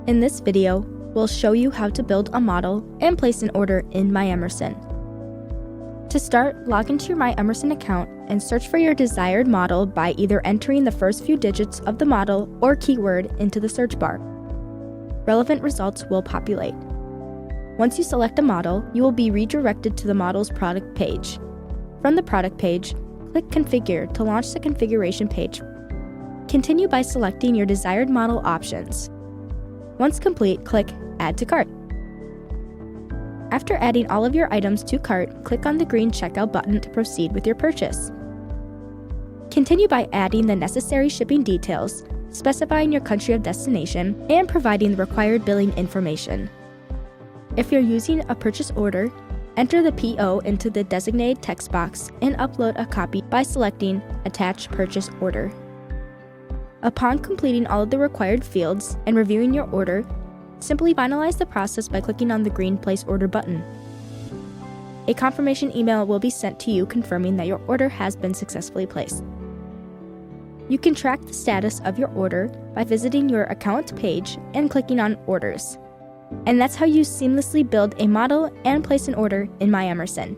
In this video, we'll show you how to build a model and place an order in MyEmerson. To start, log into your MyEmerson account and search for your desired model by either entering the first few digits of the model or keyword into the search bar. Relevant results will populate. Once you select a model, you will be redirected to the model's product page. From the product page, click Configure to launch the configuration page. Continue by selecting your desired model options. Once complete, click Add to Cart. After adding all of your items to cart, click on the green checkout button to proceed with your purchase. Continue by adding the necessary shipping details, specifying your country of destination, and providing the required billing information. If you're using a purchase order, enter the PO into the designated text box and upload a copy by selecting Attach Purchase Order. Upon completing all of the required fields and reviewing your order, simply finalize the process by clicking on the green Place Order button. A confirmation email will be sent to you confirming that your order has been successfully placed. You can track the status of your order by visiting your account page and clicking on Orders. And that's how you seamlessly build a model and place an order in MyEmerson.